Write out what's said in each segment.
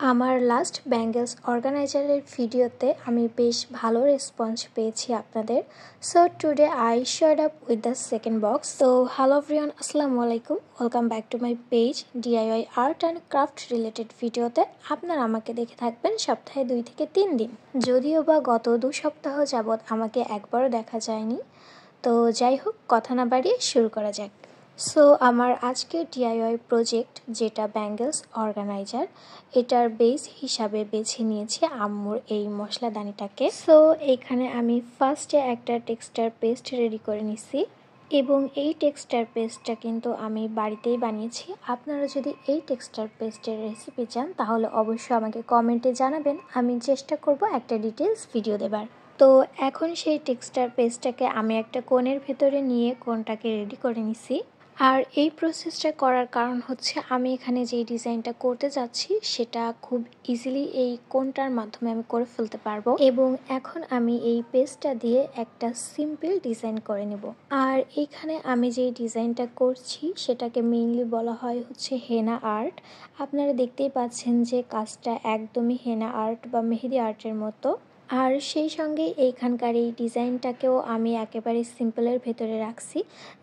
আমার last bangles অর্গানাইজারের ভিডিওতে আমি বেশ ভালো রেসপন্স পেয়েছি আপনাদের। So today I shared up with the second box. তো হ্যালো এভরিওয়ান, আসসালামু আলাইকুম, welcome back to my page DIY art and craft related ভিডিওতে। আপনারা আমাকে দেখে থাকবেন সপ্তাহে 2 থেকে 3 দিন, যদিও বা গত 2 সপ্তাহ যাবৎ আমাকে একবারও দেখা যায়নি। তো যাই হোক, কথা না বাড়িয়ে শুরু করা যাক। সো আমার আজকের ডিআইওয়াই প্রজেক্ট, যেটা ব্যাঙ্গেলস অর্গানাইজার, এটার বেস হিসাবে বেছে নিয়েছি আম্মুর এই মশলাদানিটাকে। সো এখানে আমি ফার্স্টে একটা টেক্সচার পেস্ট রেডি করে নিছি, এবং এই টেক্সচার পেস্টটা কিন্তু আমি বাড়িতেই বানিয়েছি। আপনারা যদি এই টেক্সচার পেস্টের রেসিপি চান তাহলে অবশ্যই আমাকে কমেন্টে জানাবেন, আমি চেষ্টা করব একটা ডিটেলস ভিডিও দেবার। তো এখন সেই টেক্সচার পেস্টটাকে আমি একটা কোণের ভেতরে নিয়ে কোণটাকে রেডি করে নিছি। আর এই প্রসেসটা করার কারণ হচ্ছে আমি এখানে যেই ডিজাইনটা করতে যাচ্ছি সেটা খুব ইজিলি এই কোণটার মাধ্যমে আমি করে ফেলতে পারবো, এবং এখন আমি এই পেস্টটা দিয়ে একটা সিম্পল ডিজাইন করে নেব। আর এখানে আমি যেই ডিজাইনটা করছি সেটাকে মেইনলি বলা হয় হচ্ছে হেনা আর্ট। আপনারা দেখতেই পাচ্ছেন যে কাজটা একদমই হেনা আর্ট বা মেহেদি আর্টের মতো। আর সেই সঙ্গে এইখানকার এই ডিজাইনটাকেও আমি একেবারে সিম্পলের ভেতরে রাখছি,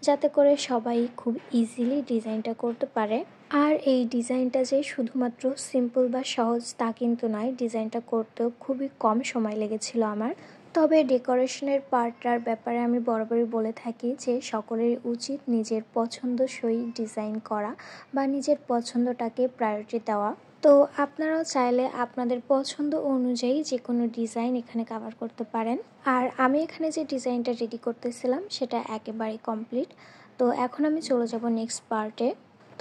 যাতে করে সবাই খুব ইজিলি ডিজাইনটা করতে পারে। আর এই ডিজাইনটা যে শুধুমাত্র সিম্পল বা সহজ তা কিন্তু নয়, ডিজাইনটা করতেও খুবই কম সময় লেগেছিল আমার। তবে ডেকোরেশনের পার্টটার ব্যাপারে আমি বরাবরই বলে থাকি যে সকলেরই উচিত নিজের পছন্দসই ডিজাইন করা বা নিজের পছন্দটাকে প্রায়োরিটি দেওয়া। তো আপনারাও চাইলে আপনাদের পছন্দ অনুযায়ী যে কোনো ডিজাইন এখানে কভার করতে পারেন। আর আমি এখানে যে ডিজাইনটা রেডি করতেছিলাম সেটা একেবারে কমপ্লিট। তো এখন আমি চলে যাব নেক্সট পার্টে।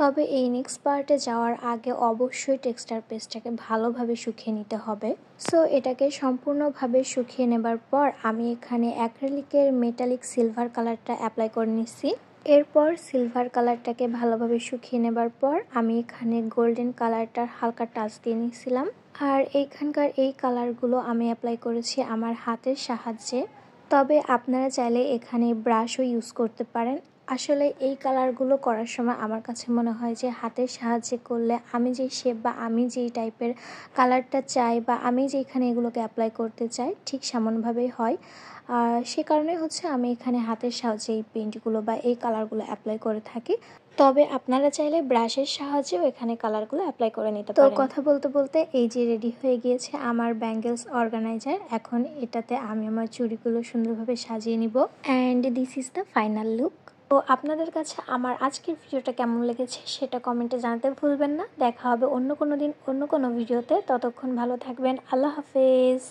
তবে এই নেক্সট পার্টে যাওয়ার আগে অবশ্যই টেক্সচার পেস্টটাকে ভালোভাবে শুকিয়ে নিতে হবে। সো এটাকে সম্পূর্ণভাবে শুকিয়ে নেবার পর আমি এখানে অ্যাক্রিলিকের মেটালিক সিলভার কালারটা অ্যাপ্লাই করে নিচ্ছি। এরপর সিলভার কালারটাকে ভালোভাবে শুকিয়ে নেবার পর আমি এখানে গোল্ডেন কালারটার হালকা টাচ দিয়ে নিয়েছিলাম। আর এইখানকার এই কালারগুলো আমি অ্যাপ্লাই করেছি আমার হাতের সাহায্যে। তবে আপনারা চাইলে এখানে ব্রাশও ইউজ করতে পারেন। আসলে এই কালারগুলো করার সময় আমার কাছে মনে হয় যে হাতের সাহায্যে করলে আমি যেই শেপ বা আমি যেই টাইপের কালারটা চাই বা আমি যেখানে এগুলোকে অ্যাপ্লাই করতে চাই ঠিক সেমনভাবেই হয়। আর সে কারণে হচ্ছে আমি এখানে হাতের সাহায্যে এই পেইন্টগুলো বা এই কালারগুলো অ্যাপ্লাই করে থাকি। তবে আপনারা চাইলে ব্রাশের সাহায্যেও এখানে কালারগুলো অ্যাপ্লাই করে নিতে পারেন। তো কথা বলতে বলতে এই যে রেডি হয়ে গিয়েছে আমার ব্যাঙ্গেলস অর্গানাইজার। এখন এটাতে আমি আমার চুড়িগুলো সুন্দরভাবে সাজিয়ে নিব, and this is the final look. তো আপনাদের কাছে আমার আজকের ভিডিওটা কেমন লেগেছে সেটা কমেন্টে জানাতে ভুলবেন না। দেখা হবে অন্য কোনো দিন অন্য কোনো ভিডিওতে। ততক্ষণ ভালো থাকবেন। আল্লাহ হাফেজ।